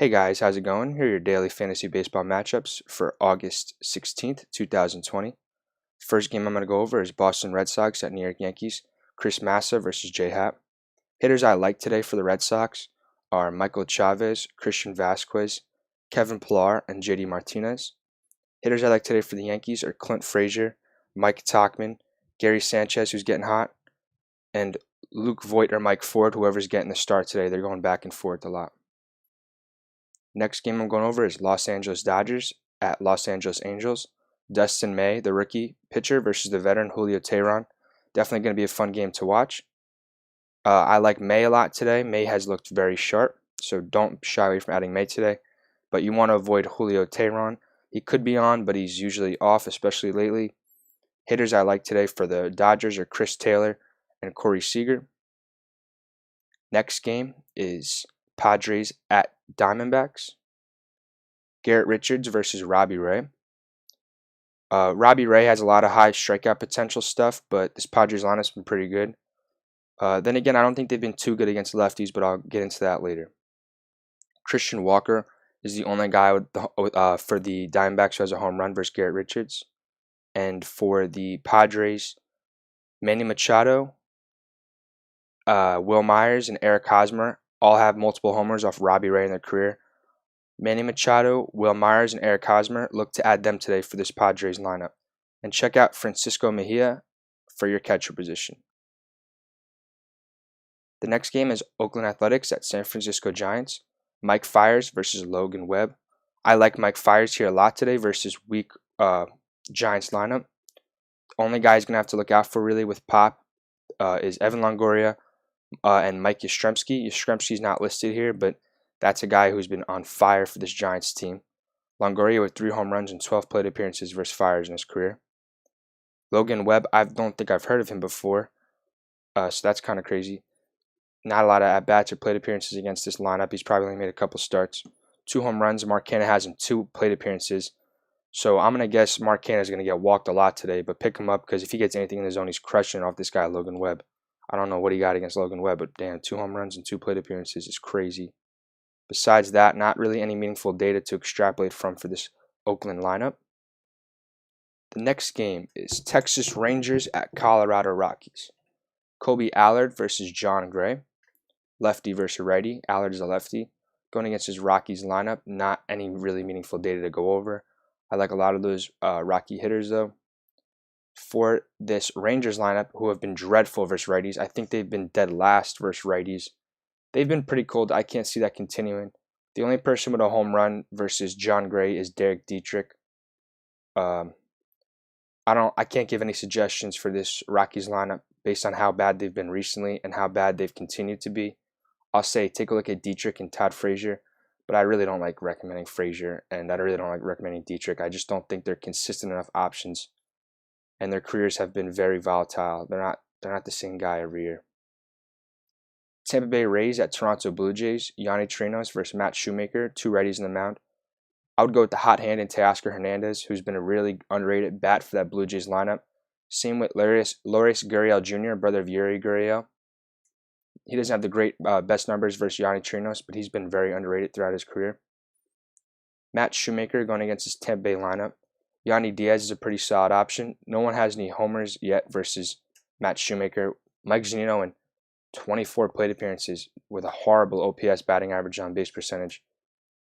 Hey guys, how's it going? Here are your daily fantasy baseball matchups for August 16th, 2020. First game I'm going to go over is Boston Red Sox at New York Yankees, Chris Massa versus J Happ. Hitters I like today for the Red Sox are Michael Chavez, Christian Vasquez, Kevin Pillar, and JD Martinez. Hitters I like today for the Yankees are Clint Frazier, Mike Tauchman, Gary Sanchez, who's getting hot, and Luke Voit or Mike Ford, whoever's getting the start today. They're going back and forth a lot. Next game I'm going over is Los Angeles Dodgers at Los Angeles Angels. Dustin May, the rookie pitcher, versus the veteran Julio Teheran. Definitely going to be a fun game to watch. I like May a lot today. May has looked very sharp, so don't shy away from adding May today. But you want to avoid Julio Teheran. He could be on, but he's usually off, especially lately. Hitters I like today for the Dodgers are Chris Taylor and Corey Seager. Next game is Padres at Diamondbacks. Garrett Richards versus Robbie Ray. Robbie Ray has a lot of high strikeout potential stuff, but this Padres line has been pretty good. Then again, I don't think they've been too good against lefties, but I'll get into that later. Christian Walker is the only guy for the Diamondbacks who has a home run versus Garrett Richards. And for the Padres, Manny Machado, Will Myers, and Eric Hosmer all have multiple homers off Robbie Ray in their career. Manny Machado, Will Myers, and Eric Hosmer, look to add them today for this Padres lineup. And check out Francisco Mejia for your catcher position. The next game is Oakland Athletics at San Francisco Giants. Mike Fiers versus Logan Webb. I like Mike Fiers here a lot today versus weak Giants lineup. The only guy he's going to have to look out for really with Pop is Evan Longoria and Mike Yastrzemski. Yastrzemski's not listed here, but that's a guy who's been on fire for this Giants team. Longoria with 3 home runs and 12 plate appearances versus Fiers in his career. Logan Webb, I don't think I've heard of him before, so that's kind of crazy. Not a lot of at-bats or plate appearances against this lineup. He's probably only made a couple starts. 2 home runs. Mark Canha has in 2 plate appearances. So I'm going to guess Mark Canha is going to get walked a lot today, but pick him up because if he gets anything in the zone, he's crushing off this guy, Logan Webb. I don't know what he got against Logan Webb, but damn, 2 home runs and 2 plate appearances is crazy. Besides that, not really any meaningful data to extrapolate from for this Oakland lineup. The next game is Texas Rangers at Colorado Rockies. Kobe Allard versus John Gray. Lefty versus righty. Allard is a lefty. Going against his Rockies lineup, not any really meaningful data to go over. I like a lot of those Rocky hitters, though. For this Rangers lineup, who have been dreadful versus righties, I think they've been dead last versus righties. They've been pretty cold. I can't see that continuing. The only person with a home run versus John Gray is Derek Dietrich. I can't give any suggestions for this Rockies lineup based on how bad they've been recently and how bad they've continued to be. I'll say take a look at Dietrich and Todd Frazier, but I really don't like recommending Frazier, and I really don't like recommending Dietrich. I just don't think they're consistent enough options, and their careers have been very volatile. They're not the same guy every year. Tampa Bay Rays at Toronto Blue Jays. Yonny Trinos versus Matt Shoemaker, 2 righties in the mound. I would go with the hot hand in Teoscar Hernandez, who's been a really underrated bat for that Blue Jays lineup. Same with Lourdes Gurriel Jr., brother of Yuri Gurriel. He doesn't have the great best numbers versus Yonny Trinos, but he's been very underrated throughout his career. Matt Shoemaker going against his Tampa Bay lineup. Yandy Diaz is a pretty solid option. No one has any homers yet versus Matt Shoemaker. Mike Zunino and 24 plate appearances with a horrible OPS batting average on base percentage.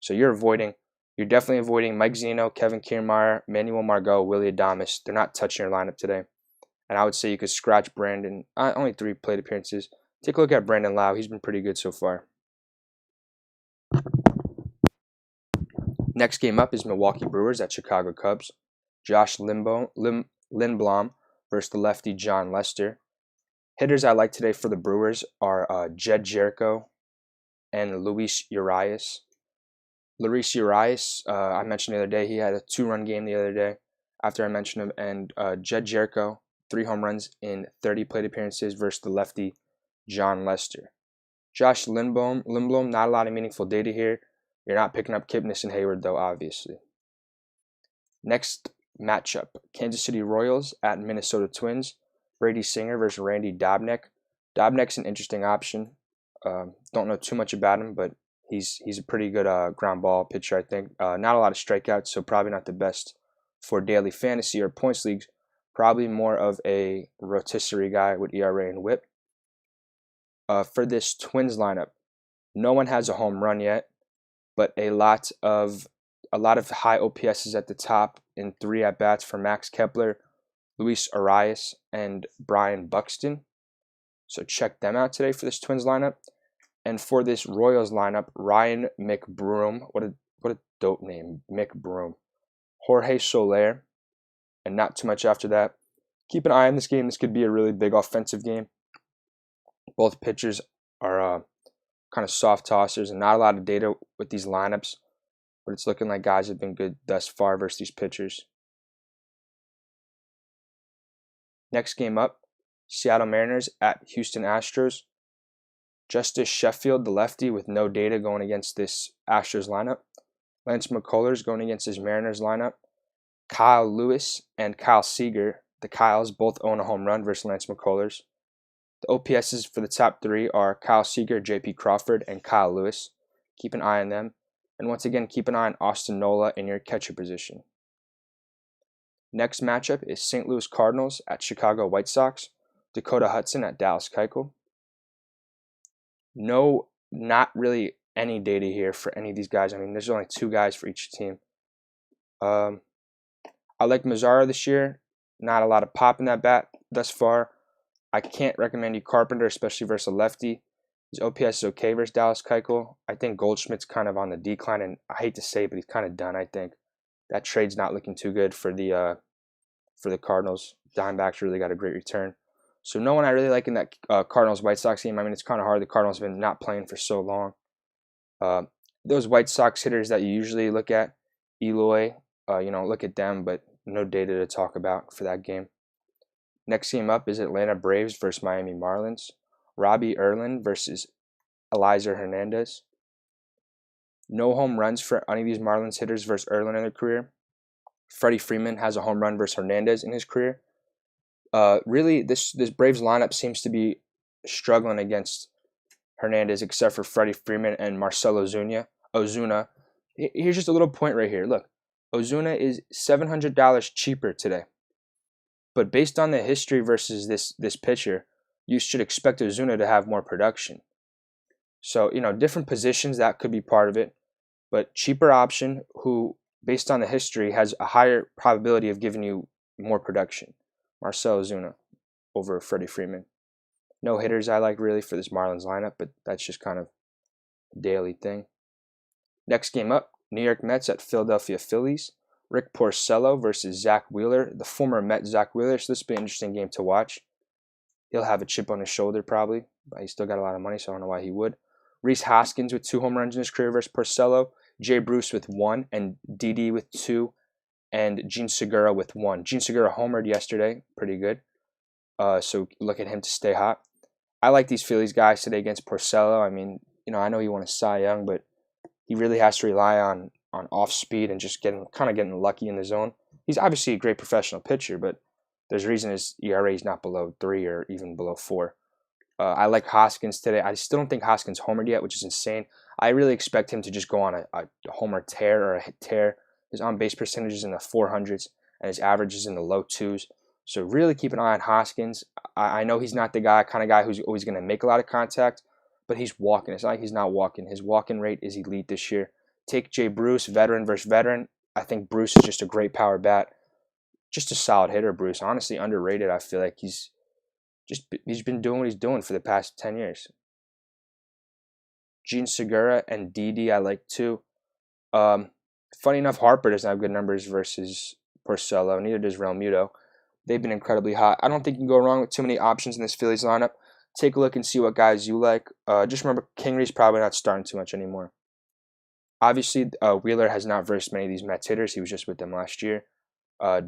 So you're definitely avoiding Mike Zunino, Kevin Kiermaier, Manuel Margot, Willie Adames. They're not touching your lineup today. And I would say you could scratch Brandon. Only 3 plate appearances. Take a look at Brandon Lau. He's been pretty good so far. Next game up is Milwaukee Brewers at Chicago Cubs. Josh Lindblom versus the lefty John Lester. Hitters I like today for the Brewers are Jed Jericho and Luis Urias. Luis Urias, I mentioned the other day, he had a 2-run game the other day after I mentioned him. And Jed Jericho, 3 home runs in 30 plate appearances versus the lefty John Lester. Josh Lindblom, not a lot of meaningful data here. You're not picking up Kipnis and Hayward, though, obviously. Next matchup, Kansas City Royals at Minnesota Twins. Brady Singer versus Randy Dobnak. Dobnak's an interesting option. Don't know too much about him, but He's a pretty good ground ball pitcher, I think. Not a lot of strikeouts, so probably not the best for daily fantasy or points leagues. Probably more of a rotisserie guy with ERA and WHIP. For this Twins lineup, no one has a home run yet, but a lot of high OPSs at the top in 3 at bats for Max Kepler, Luis Arias, and Brian Buxton. So check them out today for this Twins lineup. And for this Royals lineup, Ryan McBroom, what a dope name, McBroom, Jorge Soler, and not too much after that. Keep an eye on this game. This could be a really big offensive game. Both pitchers are kind of soft tossers, and not a lot of data with these lineups, but it's looking like guys have been good thus far versus these pitchers. Next game up, Seattle Mariners at Houston Astros. Justice Sheffield, the lefty, with no data going against this Astros lineup. Lance McCullers going against his Mariners lineup. Kyle Lewis and Kyle Seager, the Kyles, both own a home run versus Lance McCullers. The OPSs for the top 3 are Kyle Seager, JP Crawford, and Kyle Lewis. Keep an eye on them. And once again, keep an eye on Austin Nola in your catcher position. Next matchup is St. Louis Cardinals at Chicago White Sox. Dakota Hudson at Dallas Keuchel. No, not really any data here for any of these guys. I mean, there's only 2 guys for each team. I like Mazzara this year. Not a lot of pop in that bat thus far. I can't recommend you Carpenter, especially versus a lefty. His OPS is okay versus Dallas Keuchel. I think Goldschmidt's kind of on the decline, and I hate to say it, but he's kind of done, I think. That trade's not looking too good for the Cardinals. Diamondbacks really got a great return. So no one I really like in that Cardinals-White Sox game. I mean, it's kind of hard. The Cardinals have been not playing for so long. Those White Sox hitters that you usually look at, Eloy, look at them, but no data to talk about for that game. Next game up is Atlanta Braves versus Miami Marlins. Robbie Erlin versus Eliezer Hernandez. No home runs for any of these Marlins hitters versus Erlin in their career. Freddie Freeman has a home run versus Hernandez in his career. Really, this Braves lineup seems to be struggling against Hernandez, except for Freddie Freeman and Marcell Ozuna. Here's just a little point right here. Look, Ozuna is $700 cheaper today. But based on the history versus this pitcher, you should expect Ozuna to have more production. So, different positions, that could be part of it. But cheaper option who, based on the history, has a higher probability of giving you more production. Marcell Ozuna over Freddie Freeman. No hitters I like really for this Marlins lineup, but that's just kind of a daily thing. Next game up, New York Mets at Philadelphia Phillies. Rick Porcello versus Zach Wheeler, the former Met Zach Wheeler. So this will be an interesting game to watch. He'll have a chip on his shoulder probably, but he's still got a lot of money, so I don't know why he would. Rhys Hoskins with 2 home runs in his career versus Porcello. Jay Bruce with 1, and Didi with 2, and Gene Segura with 1. Gene Segura homered yesterday, pretty good. So look at him to stay hot. I like these Phillies guys today against Porcello. I mean, I know he won a Cy Young, but he really has to rely on off speed and just getting lucky in the zone. He's obviously a great professional pitcher, but there's a reason his ERA is not below 3 or even below 4. I like Hoskins today. I still don't think Hoskins homered yet, which is insane. I really expect him to just go on a homer tear or a hit tear. His on-base percentage is in the 400s, and his average is in the low 2s. So really keep an eye on Hoskins. I know he's not the kind of guy who's always going to make a lot of contact, but he's walking. It's not like he's not walking. His walking rate is elite this year. Take Jay Bruce, veteran versus veteran. I think Bruce is just a great power bat. Just a solid hitter, Bruce. Honestly, underrated. I feel like he's been doing what he's doing for the past 10 years. Gene Segura and Didi I like too. Funny enough, Harper doesn't have good numbers versus Porcello. Neither does Real Muto. They've been incredibly hot. I don't think you can go wrong with too many options in this Phillies lineup. Take a look and see what guys you like. Just remember, Kingery's probably not starting too much anymore. Obviously, Wheeler has not versed many of these Mets hitters. He was just with them last year.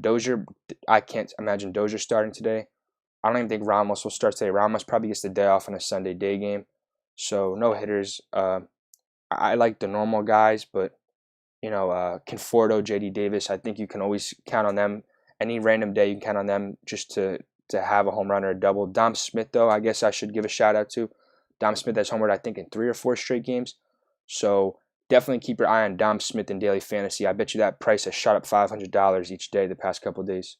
Dozier, I can't imagine Dozier starting today. I don't even think Ramos will start today. Ramos probably gets the day off in a Sunday day game. So no hitters. I like the normal guys, but Conforto, JD Davis, I think you can always count on them. Any random day you can count on them just to have a home run or a double. Dom Smith, though, I guess I should give a shout out to. Dom Smith has homered, I think, in 3 or 4 straight games. So definitely keep your eye on Dom Smith in daily fantasy. I bet you that price has shot up $500 each day the past couple days.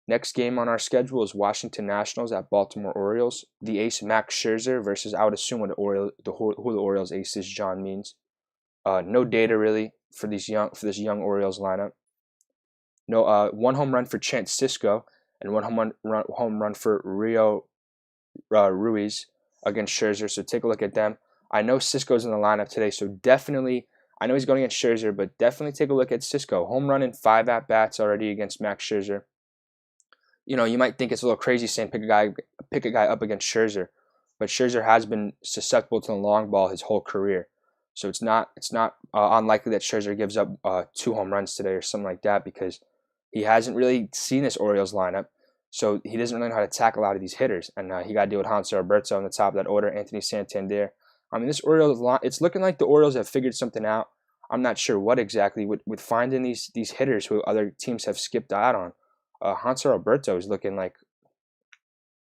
Next game on our schedule is Washington Nationals at Baltimore Orioles. The ace Max Scherzer versus, I would assume, who the Orioles ace is, John Means. No data really for this young Orioles lineup. No, one home run for Chance Sisco and one home run for Rio Ruiz against Scherzer. So take a look at them. I know Sisco's in the lineup today, so definitely, I know he's going against Scherzer, but definitely take a look at Sisco. Home run in 5 at bats already against Max Scherzer. You know, you might think it's a little crazy saying pick a guy up against Scherzer, but Scherzer has been susceptible to the long ball his whole career. So it's not unlikely that Scherzer gives up 2 home runs today or something like that, because he hasn't really seen this Orioles lineup. So he doesn't really know how to tackle a lot of these hitters. And he got to deal with Hanser Alberto on the top of that order, Anthony Santander. I mean, this Orioles line, it's looking like the Orioles have figured something out. I'm not sure what exactly with finding these hitters who other teams have skipped out on. Hanser Alberto is looking like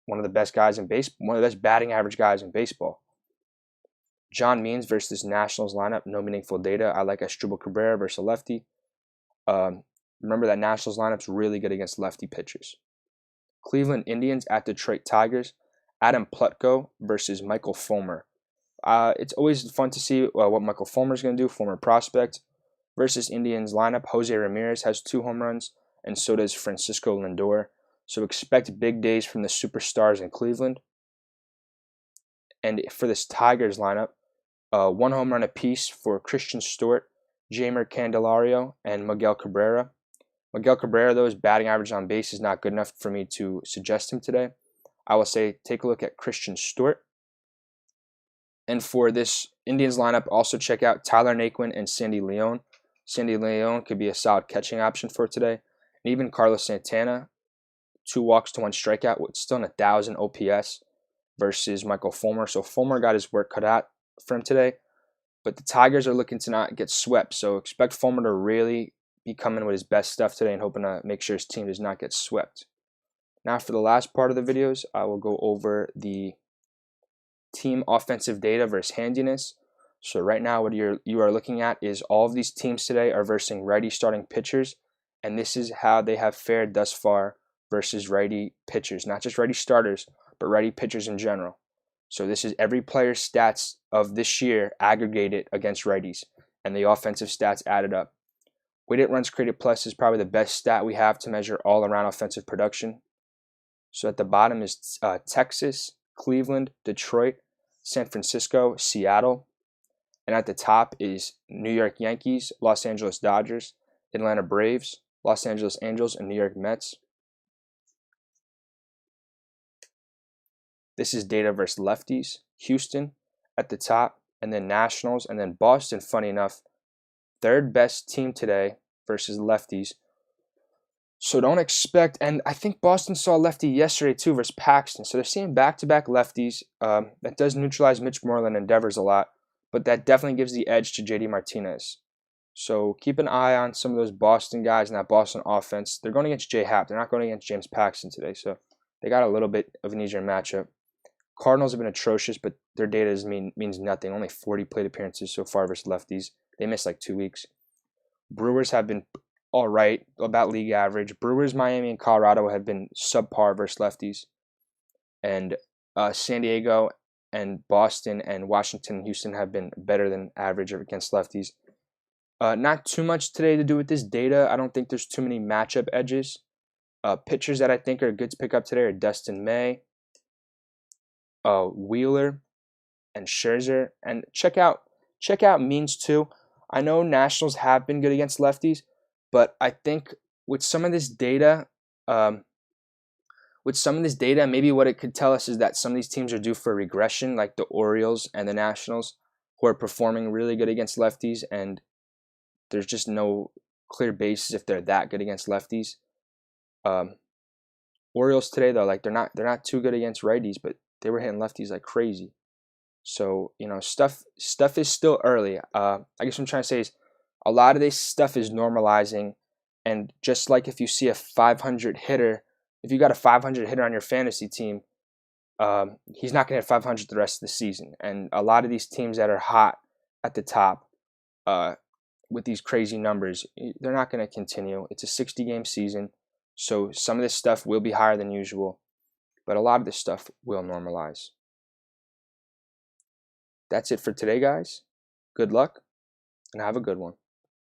one of the best guys in baseball, one of the best batting average guys in baseball. John Means versus Nationals lineup, no meaningful data. I like Asdrubal Cabrera versus a lefty. Remember that Nationals lineup's really good against lefty pitchers. Cleveland Indians at Detroit Tigers. Adam Plutko versus Michael Fulmer. It's always fun to see what Michael Fulmer is going to do, former prospect. Versus Indians lineup, Jose Ramirez has 2 home runs, and so does Francisco Lindor. So expect big days from the superstars in Cleveland. And for this Tigers lineup, 1 home run apiece for Christian Stewart, Jeimer Candelario, and Miguel Cabrera. Miguel Cabrera, though, his batting average on base is not good enough for me to suggest him today. I will say take a look at Christian Stewart. And for this Indians lineup, also check out Tyler Naquin and Sandy Leon. Sandy Leon could be a solid catching option for today. And even Carlos Santana, 2 walks to 1 strikeout, with still an 1,000 OPS versus Michael Fulmer. So Fulmer got his work cut out for him today. But the Tigers are looking to not get swept. So expect Fulmer to really be coming with his best stuff today and hoping to make sure his team does not get swept. Now for the last part of the videos, I will go over the team offensive data versus handiness. So right now what you are looking at is all of these teams today are versing righty starting pitchers, and this is how they have fared thus far versus righty pitchers, not just righty starters, but righty pitchers in general. So this is every player's stats of this year aggregated against righties, and the offensive stats added up. Weighted runs created plus is probably the best stat we have to measure all-around offensive production. So at the bottom is Texas, Cleveland, Detroit, San Francisco, Seattle. And at the top is New York Yankees, Los Angeles Dodgers, Atlanta Braves, Los Angeles Angels, and New York Mets. This is data versus lefties. Houston at the top, and then Nationals, and then Boston, funny enough, 3rd best team today versus lefties. So don't expect, and I think Boston saw a lefty yesterday too versus Paxton. So they're seeing back-to-back lefties. That does neutralize Mitch Moreland endeavors a lot, but that definitely gives the edge to JD Martinez. So keep an eye on some of those Boston guys in that Boston offense. They're going against J Happ. They're not going against James Paxton today, so they got a little bit of an easier matchup. Cardinals have been atrocious, but their data means nothing. Only 40 plate appearances so far versus lefties. They missed like 2 weeks. Brewers have been all right, about league average. Brewers, Miami, and Colorado have been subpar versus lefties. And San Diego and Boston and Washington and Houston have been better than average against lefties. Not too much today to do with this data. I don't think there's too many matchup edges. Pitchers that I think are good to pick up today are Dustin May, Wheeler, and Scherzer. And check out Means too. I know Nationals have been good against lefties, but I think with some of this data, maybe what it could tell us is that some of these teams are due for regression, like the Orioles and the Nationals, who are performing really good against lefties, and there's just no clear basis if they're that good against lefties. Orioles today, though, like they're not too good against righties, but they were hitting lefties like crazy. So stuff is still early. I guess what I'm trying to say is a lot of this stuff is normalizing, and just like if you see a 500 hitter, if you got a 500 hitter on your fantasy team, he's not going to hit 500 the rest of the season. And a lot of these teams that are hot at the top with these crazy numbers, they're not going to continue. It's a 60-game season, so some of this stuff will be higher than usual, but a lot of this stuff will normalize. That's it for today, guys. Good luck, and have a good one.